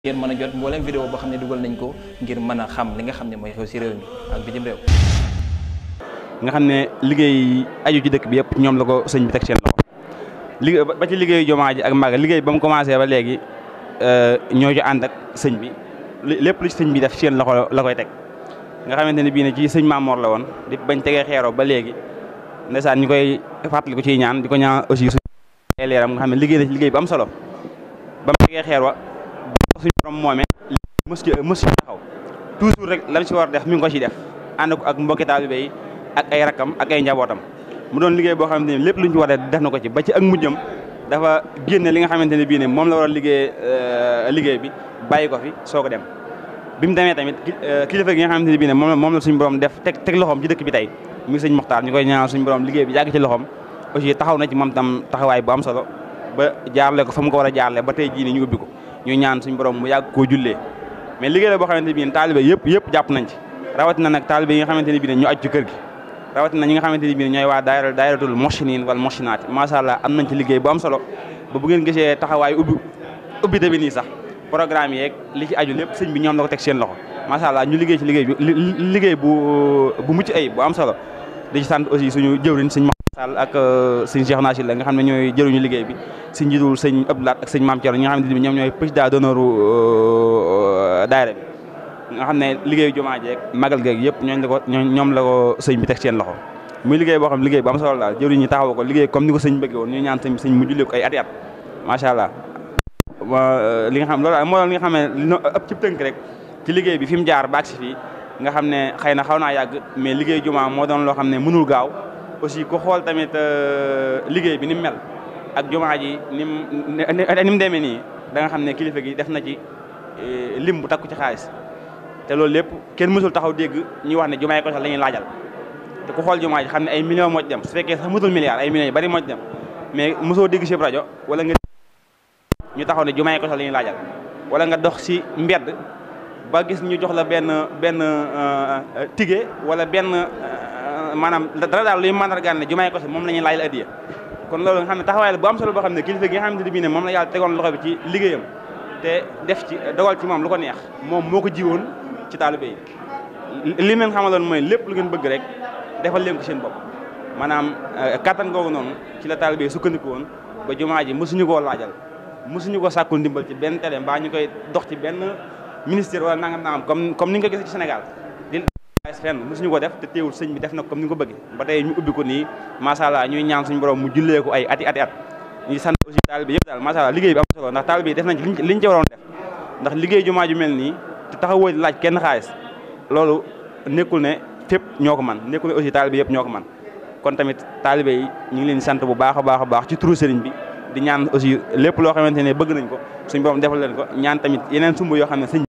ngeen mën a jot mboolem vidéo boo xam ne dugal nañ ko ngir mën a xam li nga xam ne mooy xew ci réew mi ak bitim réew. nga xam ne liggéey aju ci dëkk bi yëpp ñoom la ko sëñ bi teg seen loxo liggéey ba ci liggéeyu jumaa ji ak Magal liggéey ba mu commencé ba léegi ñoo ci ànd ak sëñ bi lépp lu ci sëñ bi def seen loxo la koy teg nga xamante ne bii ne ci sëñ Mamor la woon di bañ tegee xeeroo ba léegi ndeysaan ñu koy fàttali ko ciy ñaan di ko ñaan aussi suñu leeram nga xam ne liggéey na ci liggéey bu am solo ba mu tegee xeer wa suñu borom moomee mës ci taxaw toujours rek lam ci war def mi ngi ko ci def ànd ko ak mbokki taalibe yi ak ay rakam ak ay njabootam mu doon liggéey boo xamante ne lépp lu ñu ci war a def na ko ci ba ci ak mujjam dafa génne li nga xamante ne bii ne moom la war a liggéey bi bàyyi ko fi soo ko dem bi mu demee tamit kilifa gi nga xamante ne bii ne moom la suñu borom def teg loxoom ci dëkk bi tey mi ngi sëñ Moxtaar ñu koy ñaanal suñu borom liggéey bi yàgg ci loxoom aussi taxaw na ci moom tam taxawaay bu am solo ba jaarle ko fa mu ko war a jaarle ba tey jii ni ñu ubbi ko ñu ñaan suñu borom mu yàgg koo jullee mais liggéey la boo xamante ne bii ne taalibe yëpp jàpp nañ ci rawatina nag taalibe yi nga xamante ne bii ne ñu aju ci kër gi rawatina ñi nga xamante ne bii ne ñooy waa daayiratul mochinin wala mochinaat macha allah am nañ ci liggéey bu am solo ba bu ngeen gisee taxawaay ubbi tamit nii sax programme yeeg li ci aju lépp sëñ bi ñoom la ko teg seen loxo macha allah ñu liggéey ci liggéey bu mucc ayib bu am solo di ci sant aussi suñu jëwriñ sëñ Maxtaar Sall ak sëñ Cheikh Nassir la nga xam ne ñooy jëruñu liggéey bi si njiitul sëñ Abdoulaat ak sëñ Mame Thierno ñi nga xamante ne ñoom ñooy président d'honneur daayira bi nga xam ne liggéeyu jumaa jeeg magal geeg yëpp ñoom la ko sëñ bi teg seen loxo muy liggéey boo xam liggéey bu am solo daal jëwriñ ñi taxaw ko liggéey comme ni ko sëñ bëggee woon ñu ñaan sëñ mu jullee ko ay at macha allah li nga xam loolu moo li nga xam ne ëpp ci tënk rek ci liggéey bi fi mu jaar ba agsi fii nga xam ne xëy na xaw naa yàgg mais liggéey jumaa moo doon loo xam ne mënul gaaw aussi ku xool tamit liggéey bi ni mu mel ak jumaa ji ni mu demee nii da nga xam ne kilifa gi def na ci lim bu takku ci xaalis te loolu lépp kenn mësul taxaw dégg ñuy wax ne jumaa ko sax la ñuy laajal te ku xool jumaa ji xam ne ay millions moo ci dem su fekkee sax mësul milliards ay millions yu bari moo ci dem mais mosoo dégg ci rajo wala nga ñu taxaw ne jumaa ko sax la ñuy laajal wala nga dox ci mbedd ba gis ñu jox la benn tige wala benn maanaam dara daal luy mandargaan ne jumaay ko si moom la ñuy laajal addiya kon loolu nga xam ne taxawaay la bu am solo boo xam ne kilifa gi nga xamante ne bii ne moom la yàlla tegoon loxo bi ci liggéeyam te def ci dogal ci moom lu ko neex moom moo ko jiwoon ci taalibe yi li leen xamaloon mooy lépp lu ngeen bëgg rek defal leen ko seen bopp maanaam kattan googu noonu ci la taalibe yi sukkandiku woon ba jumaa ji mësuñu koo laajal mësuñu ko sàkkul ndimbal ci benn télé mbaa ñu koy dox ci benn ministère wala nangam comme ni nga ko gisee ci Sénégal di fenn mosuñu ko def te teewul sëñ bi def na comme ni nga ko bëgg ba tey ñu ubbi ko nii macha allah ñuy ñaan suñu borom mu jullee ko ay ati ñuy sant aussi taalibe yëpp daal macha allah liggéey bi am solo ndax taalibe yi def nañ ci liñ ci waroon def ndax liggéey jumaa ju mel nii te taxawoo laaj kenn xaalis loolu nekkul ne fépp ñoo ko man nekkul ne aussi taalibe yëpp ñoo ko man kon tamit taalibe yi ñu ngi leen sant bu baax a baax ci turu sëriñ bi di ñaan aussi lépp loo xamante ne bëgg nañ ko suñu borom defal leen ko ñaan tamit yeneen sumb yoo xam ne sëñ